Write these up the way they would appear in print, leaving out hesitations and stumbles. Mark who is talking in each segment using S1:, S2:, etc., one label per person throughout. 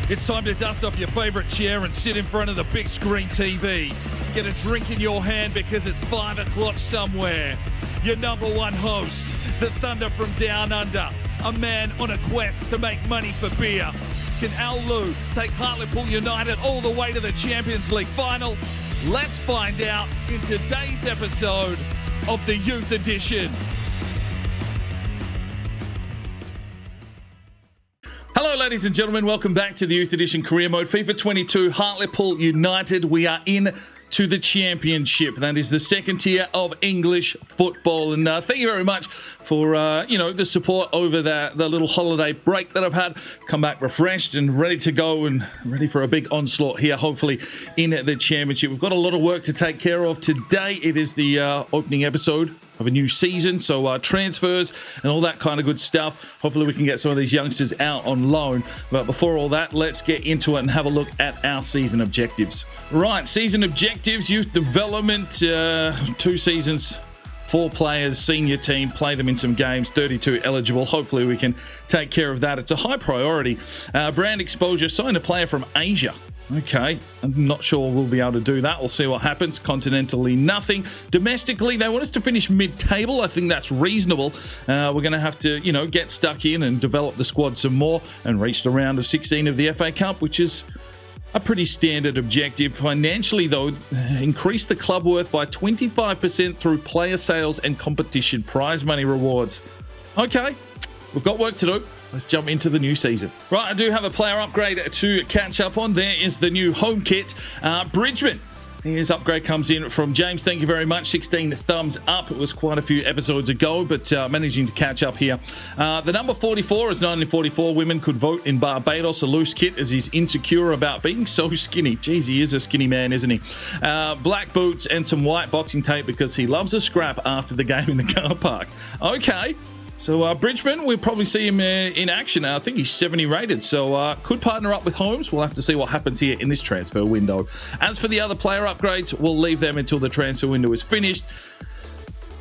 S1: It's time to dust off your favourite chair and sit in front of the big screen TV. Get a drink in your hand because it's 5 o'clock somewhere. Your number one host, the Thunder from Down Under, a man on a quest to make money for beer. Can Al Lou take Hartlepool United all the way to the Champions League final? Let's find out in today's episode of the Youth Edition. Hello, ladies and gentlemen. Welcome back to the Youth Edition Career Mode. FIFA 22, Hartlepool United. We are in to the championship. That is the second tier of English football. And thank you very much for, the support over the little holiday break that I've had. Come back refreshed and ready to go and ready for a big onslaught here, hopefully, in the championship. We've got a lot of work to take care of today. It is the opening episode of a new season, so transfers and all that kind of good stuff. Hopefully we can get some of these youngsters out on loan. But before all that, let's get into it and have a look at our season objectives. Right, season objectives, youth development, 2 seasons, 4 players, senior team, play them in some games, 32 eligible. Hopefully we can take care of that. It's a high priority. Brand exposure, sign a player from Asia. Okay, I'm not sure we'll be able to do that. We'll see what happens. Continentally, nothing. Domestically, they want us to finish mid-table. I think that's reasonable. We're going to have to, get stuck in and develop the squad some more and reach the round of 16 of the FA Cup, which is a pretty standard objective. Financially, though, increase the club worth by 25% through player sales and competition prize money rewards. Okay, we've got work to do. Let's jump into the new season. Right, I do have a player upgrade to catch up on. There is the new home kit. Bridgman. His upgrade comes in from James. Thank you very much. 16 thumbs up. It was quite a few episodes ago, but managing to catch up here. The number 44 is 1944. Women could vote in Barbados. A loose kit as he's insecure about being so skinny. Jeez, he is a skinny man, isn't he? Black boots and some white boxing tape because he loves a scrap after the game in the car park. Okay. So Bridgman, we'll probably see him in action. I think he's 70 rated, so could partner up with Holmes. We'll have to see what happens here in this transfer window. As for the other player upgrades, we'll leave them until the transfer window is finished.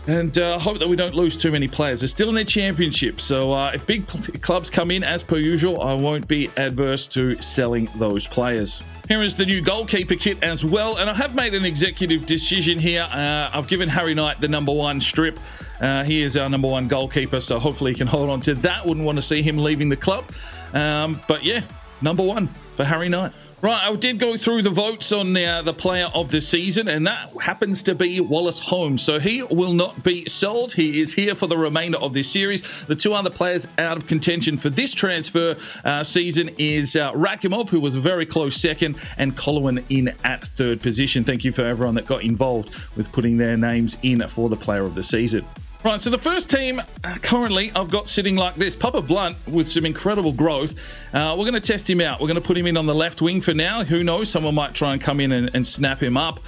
S1: And hope that we don't lose too many players. They're still in their championship, so if big clubs come in, as per usual, I won't be adverse to selling those players. Here is the new goalkeeper kit as well, and I have made an executive decision here. I've given Harry Knight the number 1 strip. He is our number 1 goalkeeper, so hopefully he can hold on to that. Wouldn't want to see him leaving the club. But yeah, number 1 for Harry Knight. Right, I did go through the votes on the player of the season, and that happens to be Wallace Holmes. So he will not be sold. He is here for the remainder of this series. The 2 other players out of contention for this transfer season is Rakimov, who was a very close second, and Colwyn in at 3rd position. Thank you for everyone that got involved with putting their names in for the player of the season. Right, so the first team currently I've got sitting like this. Papa Blunt with some incredible growth. We're going to test him out. We're going to put him in on the left wing for now. Who knows? Someone might try and come in and snap him up.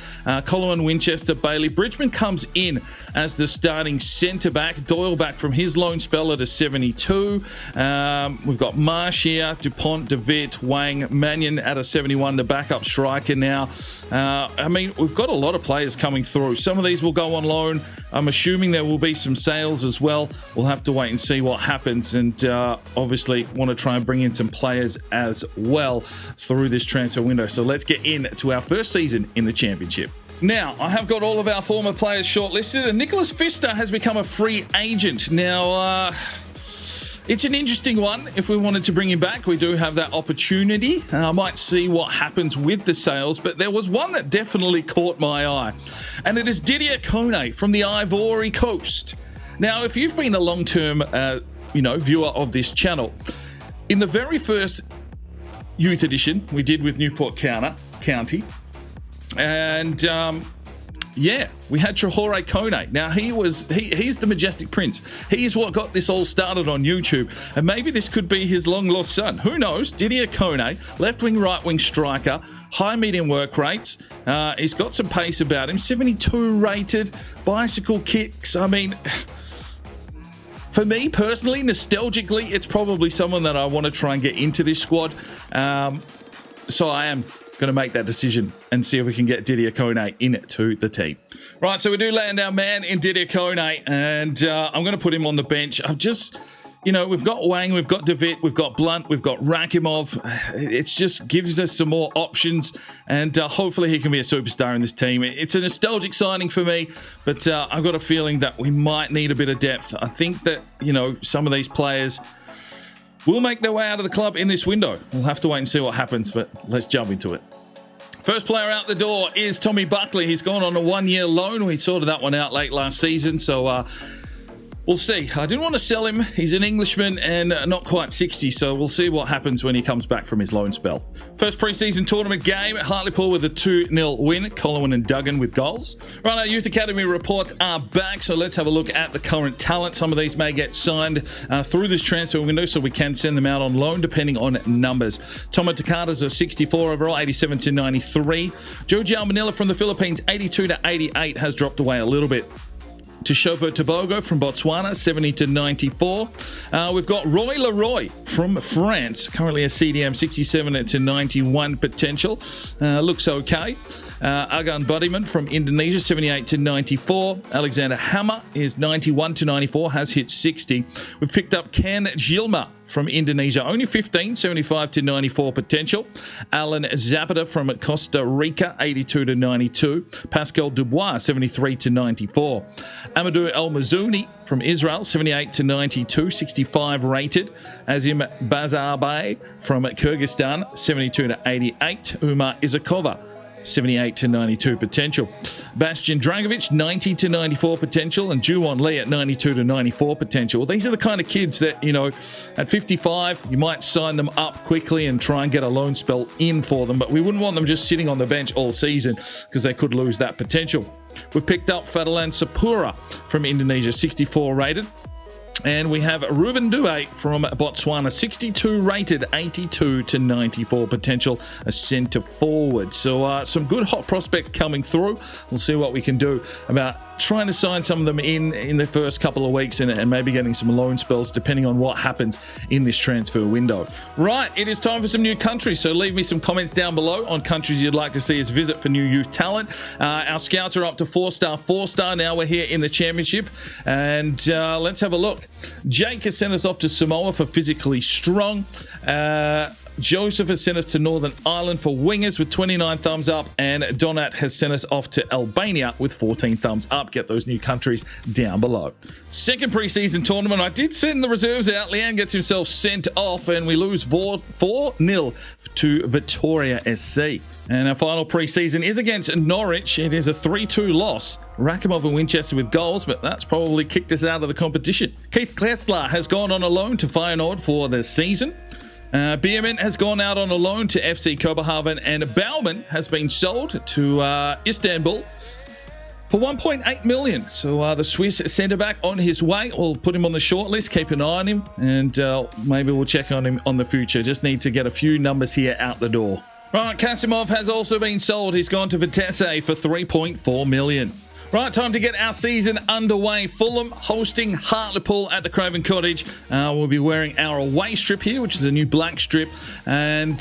S1: Colin Winchester, Bailey. Bridgman comes in as the starting centre-back. Doyle back from his loan spell at a 72. We've got Marsh here, DuPont, DeVitt, Wang, Mannion at a 71, the backup striker now. We've got a lot of players coming through. Some of these will go on loan. I'm assuming there will be some sales as well. We'll have to wait and see what happens, and obviously want to try and bring in some players as well through this transfer window. So let's get into our first season in the championship. Now, I have got all of our former players shortlisted, and Nicholas Pfister has become a free agent. Now, it's an interesting one. If we wanted to bring him back, we do have that opportunity. I might see what happens with the sales, but there was one that definitely caught my eye, and it is Didier Kone from the Ivory Coast. Now, if you've been a long-term, viewer of this channel, in the very first Youth Edition we did with Newport County, and we had Traore Kone. Now, he's the Majestic Prince. He's what got this all started on YouTube. And maybe this could be his long-lost son. Who knows? Didier Kone, left-wing, right-wing striker, high medium work rates. He's got some pace about him. 72 rated, bicycle kicks. For me, personally, nostalgically, it's probably someone that I want to try and get into this squad. So I am going to make that decision and see if we can get Didier Kone into the team. Right, so we do land our man in Didier Kone, and I'm going to put him on the bench. you know, we've got Wang, we've got David, we've got Blunt, we've got Rakimov. It just gives us some more options, and hopefully he can be a superstar in this team. It's a nostalgic signing for me, but I've got a feeling that we might need a bit of depth. I think that, you know, some of these players will make their way out of the club in this window. We'll have to wait and see what happens, but let's jump into it. First player out the door is Tommy Buckley. He's gone on a one-year loan. We sorted that one out late last season, so we'll see. I didn't want to sell him. He's an Englishman and not quite 60, so we'll see what happens when he comes back from his loan spell. First pre-season tournament game, Hartlepool with a 2-0 win. Colin and Duggan with goals. Right, our Youth Academy reports are back, so let's have a look at the current talent. Some of these may get signed through this transfer window, so we can send them out on loan depending on numbers. Tomo Takada's a 64 overall, 87 to 93. Joe Manila from the Philippines, 82 to 88, has dropped away a little bit. Toshopo Tobogo from Botswana, 70 to 94. We've got Roy Leroy from France, currently a CDM, 67 to 91 potential. Looks okay. Agan Budiman from Indonesia, 78 to 94. Alexander Hammer is 91 to 94, has hit 60. We've picked up Ken Gilma from Indonesia, only 15, 75 to 94 potential. Alan Zapata from Costa Rica, 82 to 92. Pascal Dubois, 73 to 94. Amadou El Mazouni from Israel, 78 to 92, 65 rated. Azim Bazarbaye from Kyrgyzstan, 72 to 88. Umar Izakova, 78 to 92 potential. Bastian Dragovic, 90 to 94 potential, and Juwon Lee at 92 to 94 potential. These are the kind of kids that, you know, at 55, you might sign them up quickly and try and get a loan spell in for them, but we wouldn't want them just sitting on the bench all season because they could lose that potential. We've picked up Fadlan Sapura from Indonesia, 64 rated. And we have Ruben Due from Botswana, 62 rated, 82 to 94 potential, a centre forward. So some good hot prospects coming through. We'll see what we can do about trying to sign some of them in the first couple of weeks and maybe getting some loan spells depending on what happens in this transfer window. Right, it is time for some new countries, so leave me some comments down below on countries you'd like to see us visit for new youth talent. Our scouts are up to 4-star. Now we're here in the championship, and let's have a look. Jake has sent us off to Samoa for physically strong. Joseph has sent us to Northern Ireland for wingers with 29 thumbs up, and Donat has sent us off to Albania with 14 thumbs up. Get those new countries down below. Second preseason tournament, I did send the reserves out. Leanne gets himself sent off, and we lose 4-0 to Victoria SC. And our final preseason is against Norwich. It is a 3-2 loss. Rakimov and Winchester with goals, but that's probably kicked us out of the competition. Keith Kleslar has gone on a loan to Feyenoord for the season. Bierman has gone out on a loan to FC Kopenhagen, and Baumann has been sold to Istanbul for 1.8 million. So the Swiss centre-back on his way. We'll put him on the shortlist, keep an eye on him, and maybe we'll check on him on the future. Just need to get a few numbers here out the door. Right, Kasimov has also been sold. He's gone to Vitesse for 3.4 million. Right, time to get our season underway. Fulham hosting Hartlepool at the Craven Cottage. We'll be wearing our away strip here, which is a new black strip. And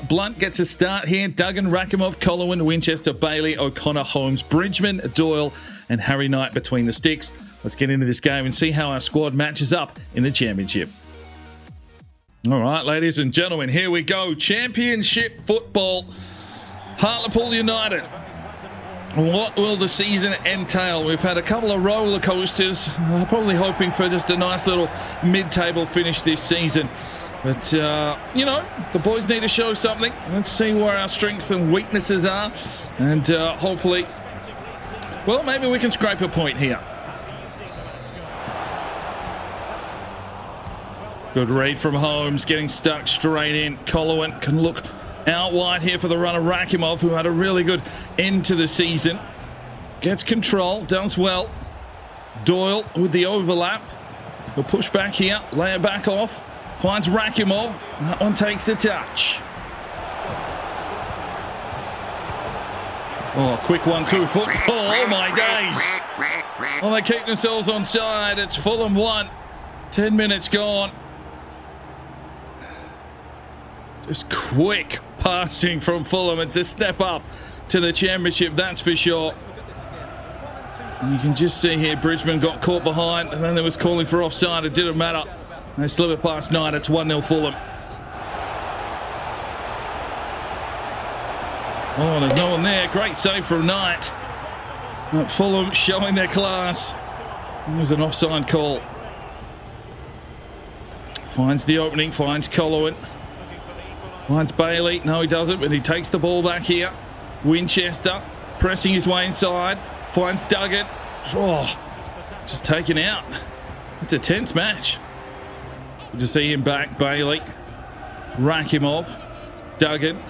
S1: Blunt gets a start here. Duggan, Rakimov, Colwyn, Winchester, Bailey, O'Connor, Holmes, Bridgman, Doyle, and Harry Knight between the sticks. Let's get into this game and see how our squad matches up in the championship. All right, ladies and gentlemen, here we go. Championship football. Hartlepool United. What will the season entail? We've had a couple of roller coasters. We're probably hoping for just a nice little mid-table finish this season. But, you know, the boys need to show something. Let's see where our strengths and weaknesses are. And hopefully, well, maybe we can scrape a point here. Good read from Holmes, getting stuck straight in. Colwyn can look out wide here for the runner Rakimov, who had a really good end to the season. Gets control, does well. Doyle with the overlap. We'll push back here, lay it back off. Finds Rakimov. That one takes a touch. Oh, quick 1-2 football. Oh, my days. Well, they keep themselves on side. It's Fulham 1. 10 minutes gone. Just quick passing from Fulham. It's a step up to the championship, that's for sure. You can just see here, Bridgman got caught behind, and then there was calling for offside. It didn't matter. They slip it past Knight. It's 1-0 Fulham. Oh, there's no one there. Great save from Knight. But Fulham showing their class. There's an offside call. Finds the opening, finds Colowin. Finds Bailey. No, he doesn't, but he takes the ball back here. Winchester pressing his way inside. Finds Duggan. Oh, just taken out. It's a tense match. Good to see him back. Bailey. Rakimov. Duggan.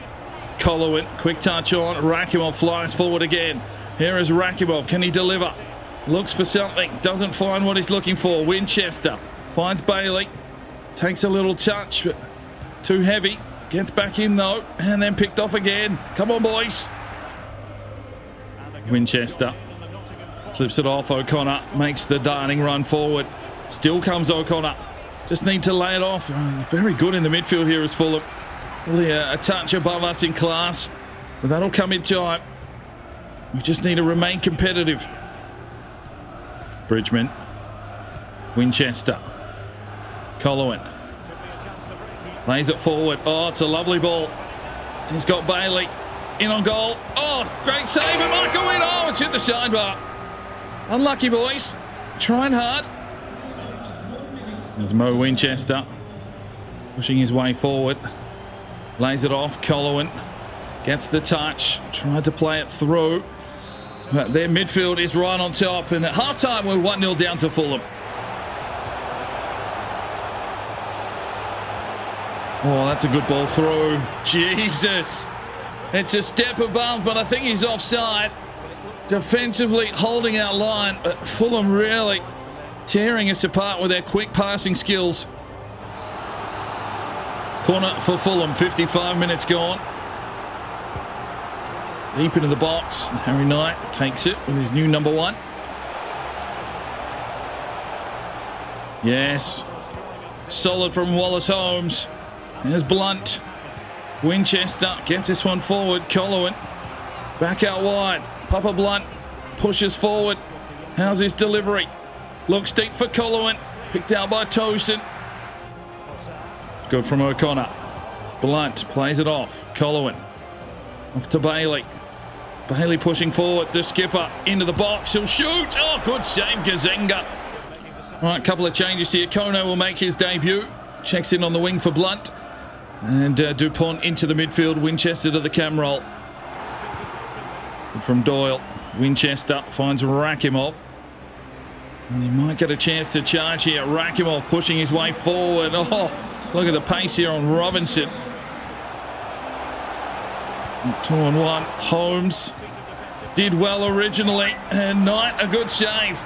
S1: Colowin. Quick touch on. Rakimov flies forward again. Here is Rakimov. Can he deliver? Looks for something. Doesn't find what he's looking for. Winchester. Finds Bailey. Takes a little touch, but too heavy. Gets back in though, and then picked off again. Come on, boys. Winchester slips it off. O'Connor makes the darting run forward. Still comes O'Connor. Just need to lay it off. Very good in the midfield here is Fulham. Really a touch above us in class, but that'll come in time. We just need to remain competitive. Bridgman. Winchester. Colowin. Lays it forward. Oh, it's a lovely ball. He's got Bailey in on goal. Oh, great save. It might go in. Oh, it's hit the sidebar. Unlucky, boys. Trying hard. There's Mo Winchester. Pushing his way forward. Lays it off. Colowin gets the touch. Tried to play it through. But their midfield is right on top. And at halftime, we're 1-0 down to Fulham. Oh, that's a good ball through. Jesus. It's a step above, but I think he's offside. Defensively holding our line, but Fulham really tearing us apart with their quick passing skills. Corner for Fulham, 55 minutes gone. Deep into the box. Harry Knight takes it with his new number 1. Yes. Solid from Wallace Holmes. There's Blunt. Winchester gets this one forward. Colowin back out wide. Papa Blunt pushes forward. How's his delivery? Looks deep for Colowin. Picked out by Tosin. Good from O'Connor. Blunt plays it off. Colowin off to Bailey. Bailey pushing forward. The skipper into the box. He'll shoot. Oh, good save, Gazenga. All right, couple of changes here. Kono will make his debut. Checks in on the wing for Blunt. And Dupont into the midfield. Winchester to the cam roll. From Doyle. Winchester finds Rakimov. And he might get a chance to charge here. Rakimov pushing his way forward. Oh, look at the pace here on Robinson. 2-on-1. Holmes did well originally. And Knight, a good save.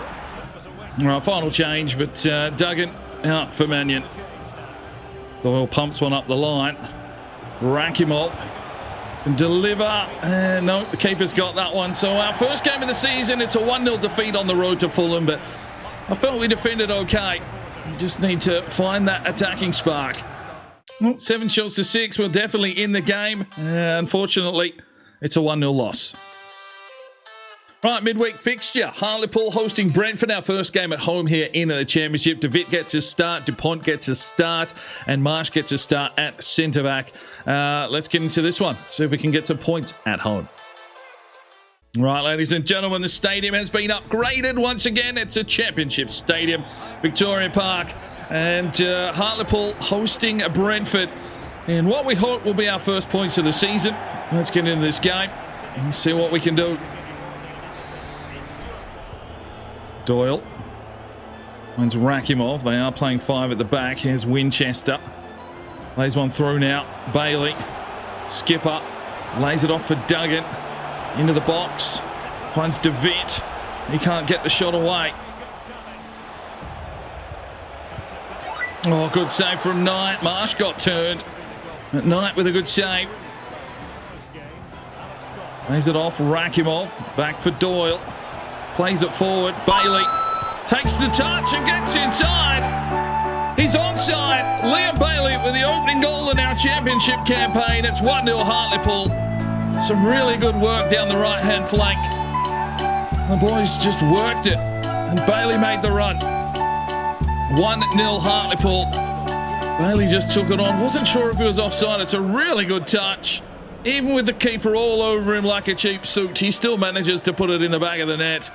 S1: All right, final change, but Duggan out for Mannion. Doyle pumps one up the line. Rakimov can deliver. No, the keeper's got that one. So our first game of the season, it's a 1-0 defeat on the road to Fulham, but I felt we defended okay. We just need to find that attacking spark. Well, 7 shots to 6. We're definitely in the game. Unfortunately, it's a 1-0 loss. Right, midweek fixture. Hartlepool hosting Brentford, our first game at home here in the Championship. DeVitt gets a start, Dupont gets a start, and Marsh gets a start at centre-back. Let's get into this one, see if we can get some points at home. Right, ladies and gentlemen, the stadium has been upgraded once again. It's a Championship stadium, Victoria Park, and Hartlepool hosting Brentford. And what we hope will be our first points of the season. Let's get into this game and see what we can do. Doyle finds Rakimov. They are playing 5 at the back. Here's Winchester. Lays one through now. Bailey. Skipper. Lays it off for Duggan. Into the box. Finds DeVitt. He can't get the shot away. Oh, good save from Knight. Marsh got turned. But Knight with a good save. Lays it off. Rakimov. Back for Doyle. Plays it forward. Bailey takes the touch and gets inside. He's onside. Liam Bailey with the opening goal in our Championship campaign. It's 1-0 Hartlepool. Some really good work down the right-hand flank. The boys just worked it. And Bailey made the run. 1-0 Hartlepool. Bailey just took it on. Wasn't sure if it was offside. It's a really good touch. Even with the keeper all over him like a cheap suit, he still manages to put it in the back of the net.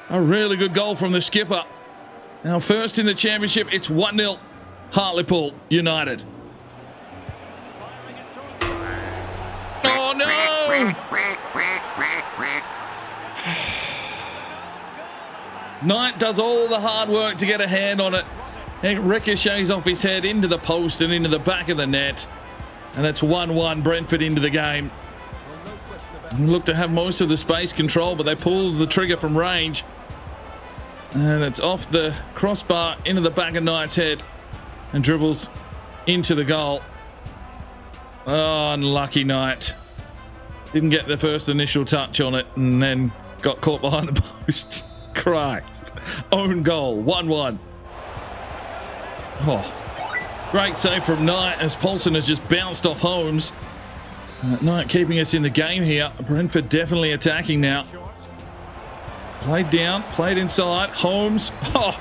S1: A really good goal from the skipper. Now first in the championship, it's 1-0 Hartlepool United. Oh no! Knight does all the hard work to get a hand on it. It ricochets off his head into the post and into the back of the net. And that's 1-1, Brentford into the game. Look to have most of the space control, but they pull the trigger from range. And it's off the crossbar into the back of Knight's head and dribbles into the goal. Oh, unlucky Knight. Didn't get the first initial touch on it and then got caught behind the post. Christ. Own goal, 1-1. Oh. Great save from Knight as Paulson has just bounced off Holmes. Knight keeping us in the game here. Brentford definitely attacking now. Played down, played inside. Holmes,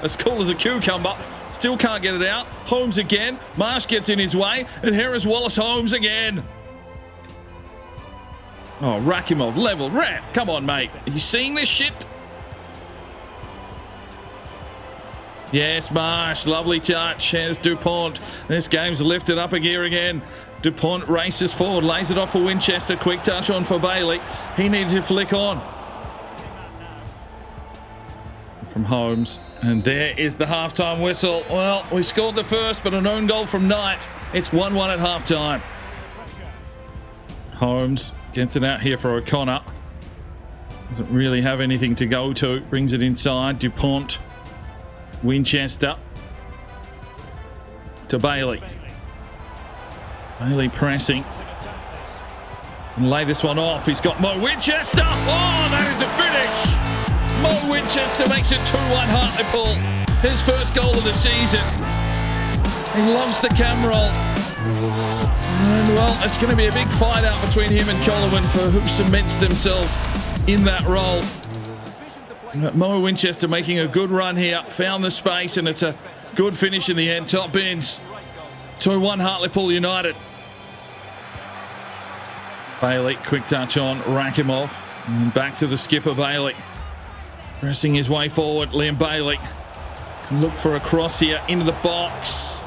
S1: as cool as a cucumber. Still can't get it out. Holmes again. Marsh gets in his way. And here is Wallace Holmes again. Oh, Rakimov, level. Ref, come on, mate. Are you seeing this shit? Yes, Marsh, lovely touch. Here's Dupont. This game's lifted up a gear again. Dupont races forward, lays it off for Winchester. Quick touch on for Bailey. He needs to flick on. From Holmes. And there is the halftime whistle. Well, we scored the first, but an own goal from Knight. It's 1-1 at halftime. Holmes gets it out here for O'Connor. Doesn't really have anything to go to. Brings it inside. Dupont. Winchester to Bailey. Bailey pressing. And lay this one off. He's got Mo Winchester. Oh, that is a finish. Mo Winchester makes it 2-1 Hartlepool. His first goal of the season. He loves the cam roll. And well, it's going to be a big fight out between him and Colwyn for who cements themselves in that role. Mo Winchester making a good run here, found the space, and it's a good finish in the end. Top bins, 2-1 Hartlepool United. Bailey, quick touch on Rakimov, and back to the skipper Bailey. Pressing his way forward, Liam Bailey. Can look for a cross here into the box.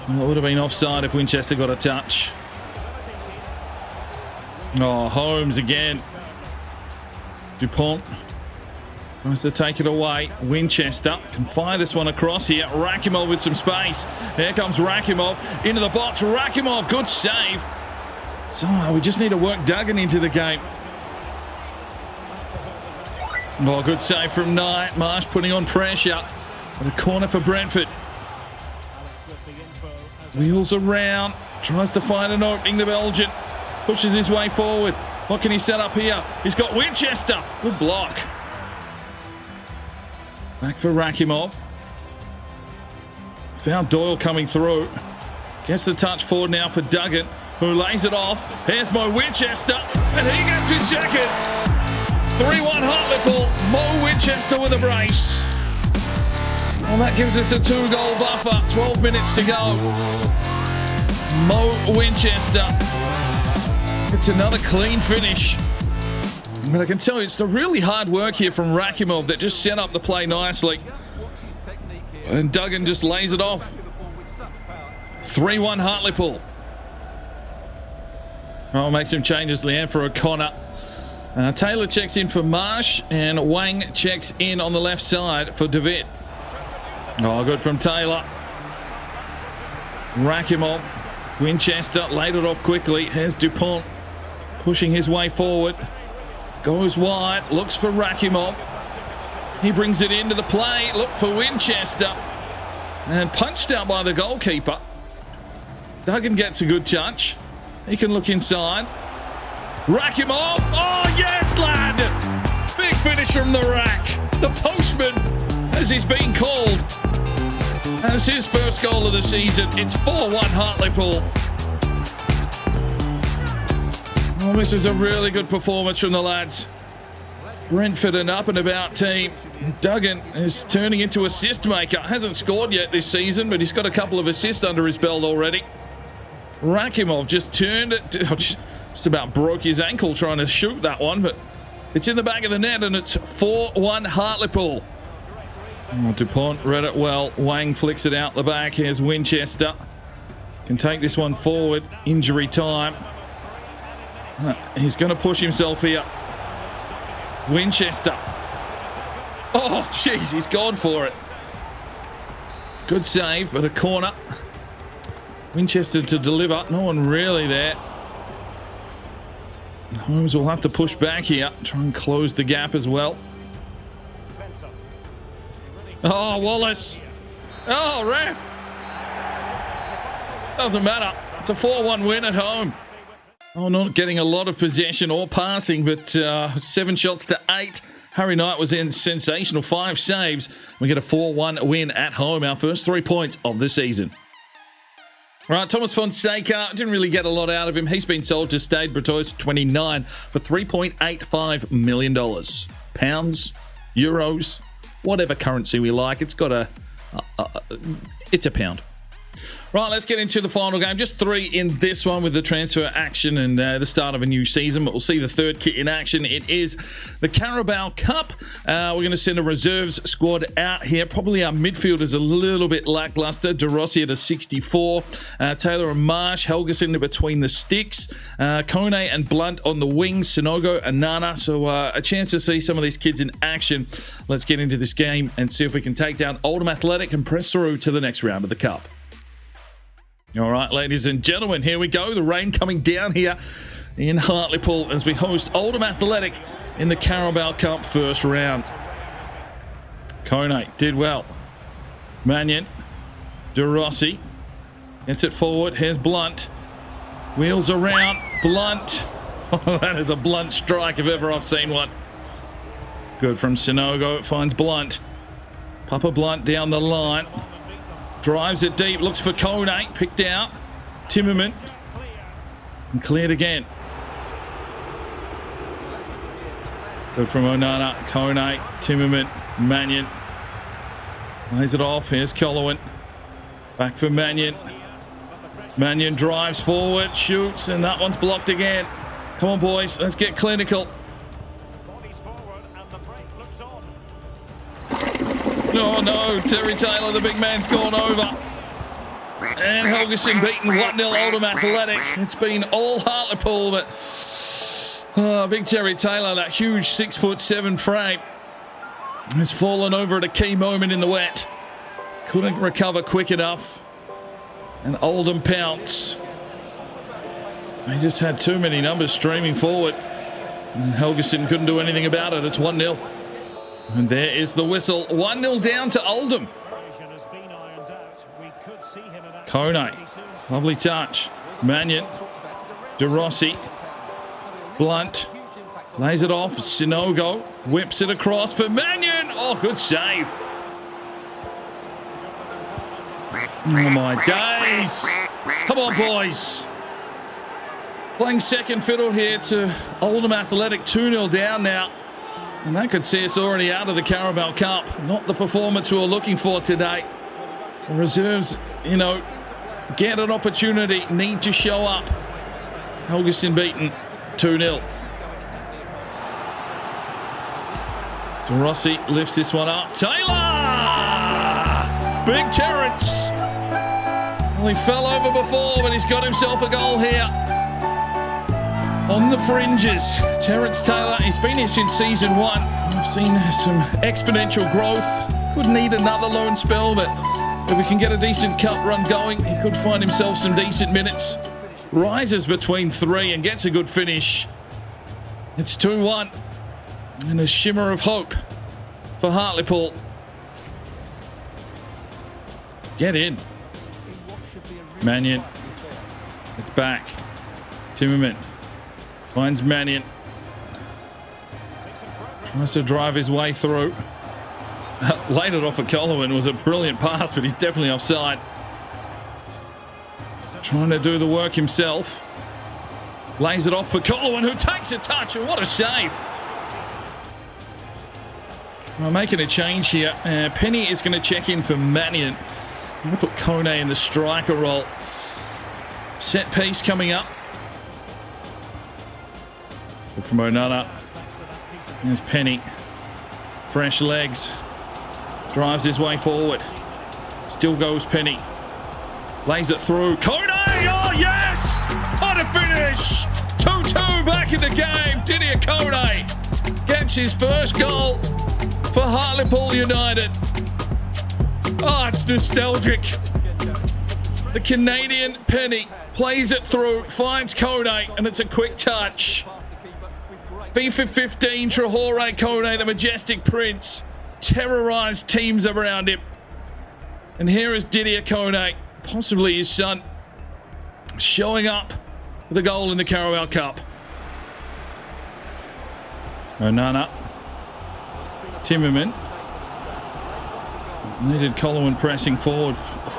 S1: Well, it would have been offside if Winchester got a touch. Oh, Holmes again. Dupont tries to take it away. Winchester can fire this one across here. Rakimov with some space. Here comes Rakimov into the box. Rakimov, good save. So we just need to work Duggan into the game. Oh, good save from Knight. Marsh putting on pressure. And a corner for Brentford. Wheels around. Tries to find an opening, the Belgian. Pushes his way forward. What can he set up here? He's got Winchester. Good block. Back for Rakimov. Found Doyle coming through. Gets the touch forward now for Duggan, who lays it off. Here's Mo Winchester, and he gets his second. 3-1 Hartlepool. Mo Winchester with a brace. Well, that gives us a 2-goal buffer. 12 minutes to go. Mo Winchester. It's another clean finish. But I can tell you, it's the really hard work here from Rakimov that just set up the play nicely. And Duggan just lays it off. 3-1 Hartlepool. I'll make some changes. Leanne for O'Connor. Taylor checks in for Marsh, and Wang checks in on the left side for David. Oh, good from Taylor. Rakimov. Winchester laid it off quickly. Here's Dupont pushing his way forward. Goes wide, looks for Rakimov. He brings it into the play. Look for Winchester. And punched out by the goalkeeper. Duggan gets a good touch. He can look inside. Rakimov. Oh, yes, lad. Big finish from the rack. The postman, as he's been called. That's his first goal of the season. It's 4-1 Hartlepool. Well, this is a really good performance from the lads. Brentford, an up and about team. Duggan is turning into assist maker. Hasn't scored yet this season, but he's got a couple of assists under his belt already. Rakimov just turned it, just about broke his ankle trying to shoot that one, but it's in the back of the net and it's 4-1 Hartlepool. Oh, DuPont read it well. Wang flicks it out the back. Here's Winchester. Can take this one forward. Injury time. He's going to push himself here. Winchester. Oh, jeez, he's gone for it. Good save, but a corner. Winchester to deliver. No one really there. Holmes will have to push back here. Try and close the gap as well. Oh, Wallace. Oh, ref. Doesn't matter. It's a 4-1 win at home. Oh, not getting a lot of possession or passing, but 7 shots to 8. Harry Knight was in sensational 5 saves. We get a 4-1 win at home, our first 3 points of the season. Right, Thomas Fonseca, didn't really get a lot out of him. He's been sold to Stade Bretois for 29 for $3.85 million. Pounds, euros, whatever currency we like. It's got it's a pound. Right, let's get into the final game. Just 3 in this one with the transfer action and the start of a new season. But we'll see the third kit in action. It is the Carabao Cup. We're going to send a reserves squad out here. Probably our midfield is a little bit lackluster. De Rossi at a 64. Taylor and Marsh. Helgeson between the sticks. Kone and Blunt on the wings. Sinogo and Nana. So a chance to see some of these kids in action. Let's get into this game and see if we can take down Oldham Athletic and press through to the next round of the Cup. All right, ladies and gentlemen, here we go. The rain coming down here in Hartlepool as we host Oldham Athletic in the Carabao Cup first round. Kone did well. Mannion. De Rossi. Gets it forward. Here's Blunt. Wheels around. Blunt. Oh, that is a blunt strike if ever I've seen one. Good from Sinogo. Finds Blunt. Papa Blunt down the line. Drives it deep, looks for Kone, picked out. Timmerman. And cleared again. Good from Onana, Kone, Timmerman, Mannion. Lays it off, here's Collowan. Back for Mannion. Mannion drives forward, shoots, and that one's blocked again. Come on, boys, let's get clinical. Oh no, Terry Taylor, the big man's gone over. And Helgeson beaten 1-0 Oldham Athletic. It's been all Hartlepool, but big Terry Taylor, that huge 6'7" frame, has fallen over at a key moment in the wet. Couldn't recover quick enough. And Oldham pounce. He just had too many numbers streaming forward. And Helgeson couldn't do anything about it. It's 1-0. And there is the whistle. 1-0 down to Oldham. Kone. Lovely touch. Mannion. De Rossi. Blunt. Lays it off. Sinogo. Whips it across for Mannion. Oh, good save. Oh, my days. Come on, boys. Playing second fiddle here to Oldham Athletic. 2-0 down now. And that could see us already out of the Carabao Cup. Not the performance we were looking for today. The reserves, get an opportunity, need to show up. Helgeson beaten 2-0. De Rossi lifts this one up. Taylor! Big Terrence. Well, he fell over before, but he's got himself a goal here. On the fringes, Terrence Taylor, he's been here since season 1. We've seen some exponential growth. Could need another loan spell, but if we can get a decent cup run going, he could find himself some decent minutes. Rises between 3 and gets a good finish. It's 2-1. And a shimmer of hope for Hartlepool. Get in. Mannion. It's back. Timmerman. Finds Mannion. Tries to drive his way through. Laid it off at Collowan. It was a brilliant pass, but he's definitely offside. Trying to do the work himself. Lays it off for Collowan, who takes a touch, and what a save. Well, making a change here. Penny is going to check in for Mannion. I'm going to put Kone in the striker role. Set piece coming up. From Onana. There's Penny. Fresh legs. Drives his way forward. Still goes Penny. Lays it through. Kone! Oh, yes! What a finish! 2-2 back in the game. Didier Kone gets his first goal for Hartlepool United. Oh, it's nostalgic. The Canadian Penny plays it through, finds Kone, and it's a quick touch. FIFA 15, Traore Kone, the majestic prince, terrorised teams around him. And here is Didier Kone, possibly his son, showing up with a goal in the Carabao Cup. Onana. Timmerman. Needed Colin pressing forward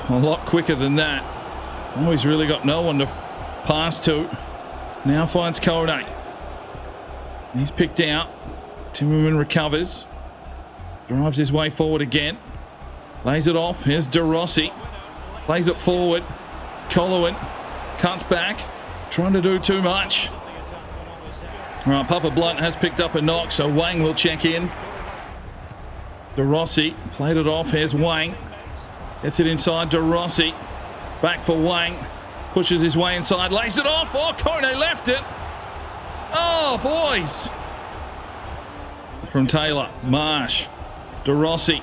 S1: a lot quicker than that. Oh, he's really got no one to pass to. Now finds Kone. He's picked out. Timmerman recovers. Drives his way forward again. Lays it off. Here's De Rossi. Plays it forward. Colin cuts back. Trying to do too much. All right, Papa Blunt has picked up a knock, so Wang will check in. De Rossi played it off. Here's Wang. Gets it inside. De Rossi. Back for Wang. Pushes his way inside. Lays it off. Oh, Kone left it. Oh, boys. From Taylor. Marsh. De Rossi.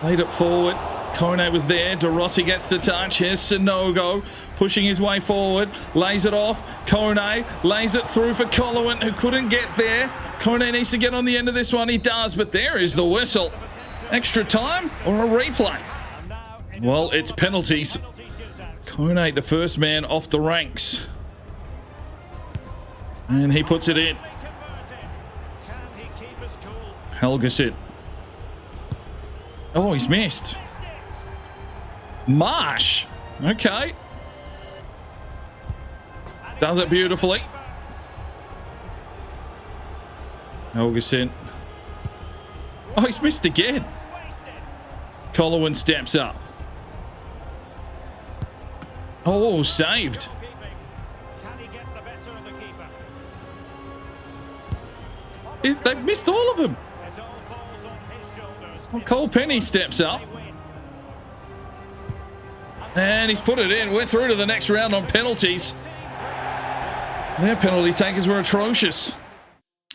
S1: Laid it forward. Kone was there. De Rossi gets the touch. Here's Sanogo. Pushing his way forward. Lays it off. Kone lays it through for Colin, who couldn't get there. Kone needs to get on the end of this one. He does, but there is the whistle. Extra time or a replay? Well, it's penalties. Kone, the first man off the ranks. And he puts it in. Helgeset. Oh, he's missed. Marsh. Okay. Does it beautifully. Helgeset. Oh, he's missed again. Colin steps up. Oh, saved. They've missed all of them. Well, Cole Penny steps up. And he's put it in. We're through to the next round on penalties. Their penalty takers were atrocious.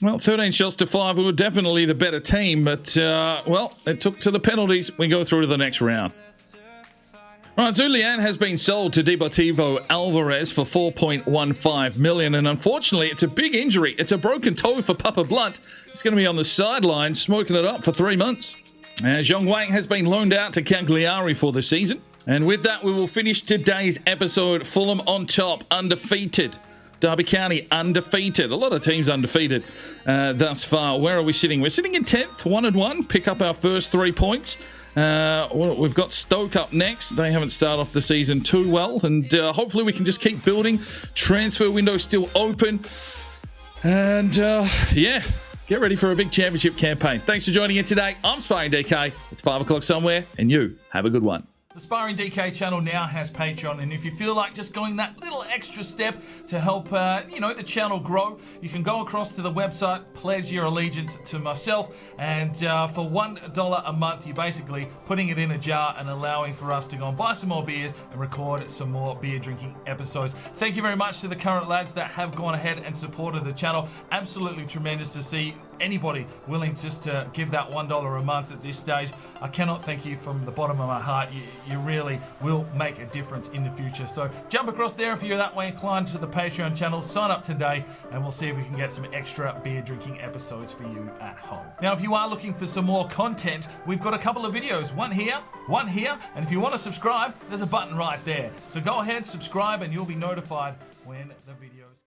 S1: Well, 13 shots to 5. We were definitely the better team, but, well, it took to the penalties. We go through to the next round. Right, Zulian has been sold to Deportivo Alvarez for $4.15 million, and unfortunately, it's a big injury. It's a broken toe for Papa Blunt. He's going to be on the sideline smoking it up for 3 months. As Zhong Wang has been loaned out to Cagliari for the season. And with that, we will finish today's episode. Fulham on top, undefeated. Derby County undefeated. A lot of teams undefeated thus far. Where are we sitting? We're sitting in 10th, 1-1. Pick up our first 3 points. Well, we've got Stoke up next. They haven't started off the season too well. And hopefully we can just keep building. Transfer window still open. And yeah, get ready for a big championship campaign. Thanks for joining in today. I'm Sparring DK. It's 5 o'clock somewhere. And you have a good one. The Sparring DK channel now has Patreon, and if you feel like just going that little extra step to help, the channel grow, you can go across to the website, pledge your allegiance to myself, and for $1 a month, you're basically putting it in a jar and allowing for us to go and buy some more beers and record some more beer drinking episodes. Thank you very much to the current lads that have gone ahead and supported the channel. Absolutely tremendous to see anybody willing just to give that $1 a month at this stage. I cannot thank you from the bottom of my heart. You really will make a difference in the future. So jump across there if you're that way inclined to the Patreon channel. Sign up today and we'll see if we can get some extra beer drinking episodes for you at home. Now, if you are looking for some more content, we've got a couple of videos. One here, and if you want to subscribe, there's a button right there. So go ahead, subscribe, and you'll be notified when the video